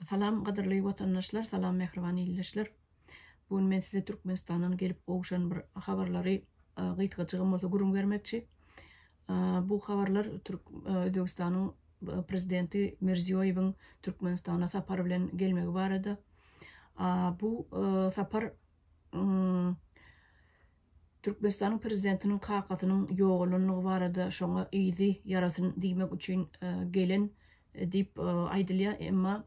Salam gaderly vatandaşlar, salam mehriban illeşler. Bugün men size Türkmenistan'dan gelip goşan bir habarlary gytgıçygym bolsa gurun bermekçi. Bu habarlar Özbekistanyň prezidenti Mirziyoyewiň Türkmenistana sapary bilen gelmegi barada. Bu sapar Türkmenistanyň prezidentiniň kakatynyň ýogalynyny barada şoňa ýygy yaratyn diýmek üçin gelen diýip aýdylýar, emma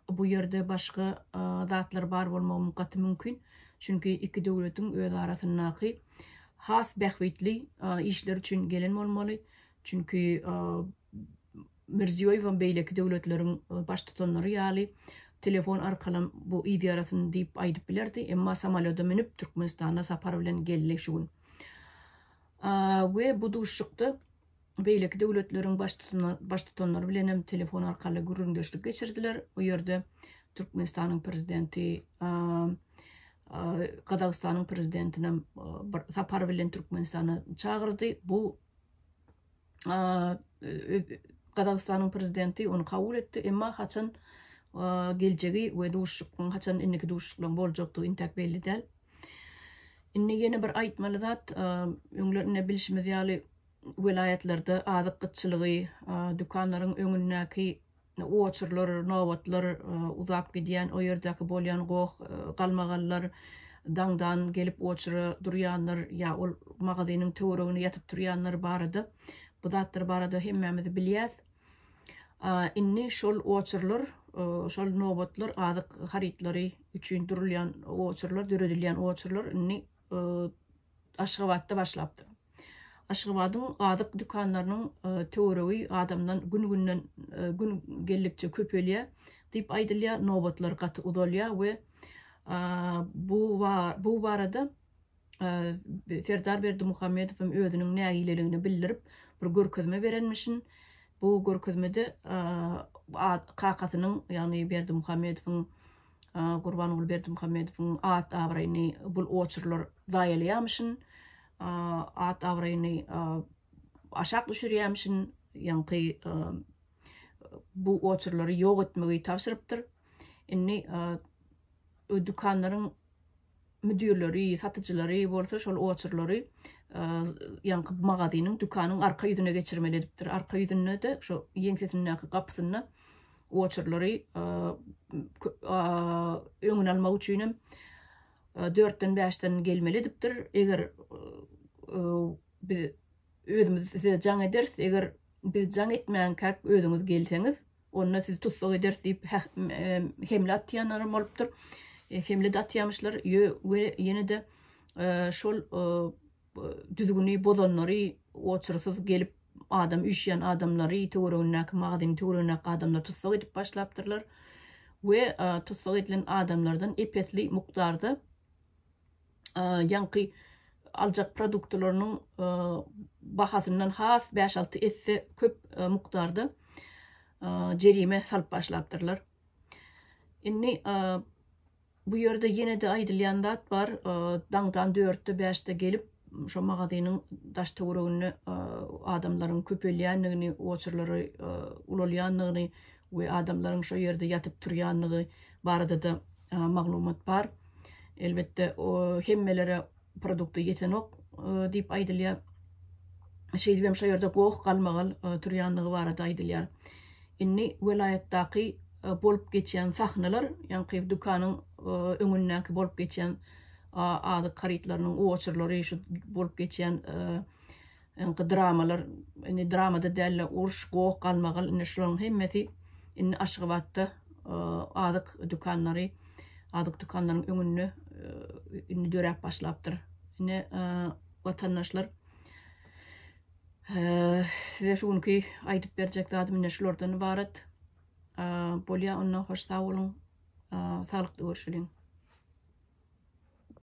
bu ýerde başga zatlar bar bolmagy mümkin. Çünki iki döwletiň öz arasyndaky has bähwitli işler üçin gelen bolmaly. Çünki Mirziyoyew beýleki döwletleriň baş tutanlary ýaly telefon arkaly bu ýygy arasyn diýip aýdyp bilerdi, emma samolyota minip Türkmenistana sapar bilen gelleşigin. We bu duşukda beýleki döwletleriň baş tutanlary bilen hem telefon arkaly gürrüňdeşlik geçirdiler. O ýerde Türkmenistanyň prezidenti Kazakstanyň prezidentine sapar bilen Türkmenistana çağırdy. Bu Kazakstanyň prezidenti onu kabul etdi, emma haçan geljegi we duşukyň haçan inniki duşuklaryň boljakdygy intak belli däl. Inni ýene bir aýtmaly zat, öňlerine bilişimiz ýaly welaýatlerde azyk gytçylygy, dükanlaryň öňündäki oçurlar, nowatlar uzap gidýän, o ýerdäki bolýan goh galmaganlar, daňdan gelip oçura durýanlar, ýa ol magazynyň töweregine ýatyp durýanlar barada. Bu zatlar barada hemmemiz bilýäs. Inni şol oçurlar, şol nowatlar azyk harytlary üçin durulýan oçurlar, döredilýän oçurlar inni Aşgabatda başlapdy. Aşgabatyň azyk dükanlarynyň töweregi adamdan gün gellikçe köpelýär diýip aýdylýar, nowatlar gaty udalýar we bu barada Serdar Berdimuhammedow özüniň nägileligini bildirip bir görkezme berenmişin. Bu görkezmede kakatynyň, ýani Berdimuhammedowyň Gurbanguly Berdimuhammedowyň at awraýyny bu oçurlar daýalýarmyşyn. At awraýyny aşak düşürýärmişin, ýani bu oçurlary ýok etmegi tapşyrypdyr. Inni dükanlaryň müdirleri, satyjylary bolsa şol oçurlary ýani magazynyň dükanyň arka ýüzüne geçirmeli edipdir. Arka ýüzüne de şo ýeňsesindäki gapysyna oçurlary öňüne almak üçin 4-den 5-den gelmeli edipdir. Eger biz özümüz size jaň ederiz, eger biz jaň etmän kak özüňiz gelseňiz, onda siz tutsak ederiz diýip hemle atýanlar bolupdyr. Hemle atýamyşlar we ýene de şol düzgüni bozanlary oçursuz gelip adam üşýän adamlary töweregindäki magazyny töweregindäki adamlar tutsak edip başlapdyrlar. We tutsak edilen adamlardan epetli mukdarda ýanky aljak produktlarynyň bahasyndan has 5-6 esse köp mukdarda jerime salyp başlapdyrlar. Inni bu ýerde ýene de aýdylýan zat bar, daňdan 4-de 5-de gelip şo magazynyň daş töweregine adamlaryň köpelýänligini, oçurlary ulalýanlygyny we adamlaryň şo ýerde ýatyp turýanlygy barada da maglumat bar. Elbette o hemmelere produkty ýetenok diýip aýdylýar. Şeýdibem şo ýerde goh galmagal turýanlygy barada aýdylýar. Inni welaýatdaky bolup geçýän sahnalar, ýani dükanyň öňündäki bolup geçýän azyk harytlarynyň oçurlary, şu bolup geçýän dramalar, indi dramada däl uruş, goh galmagal, indi şolaryň hemmesi inni Aşgabatda azyk dükanlary, azyk dükanlaryň öňünde inni dörep başlapdyr. Ine vatandaşlar size şuňky aýdyp berjek zatym ine şulardan ibaret. Bolýa, onda hoş sag bolun, salykly görüşelim.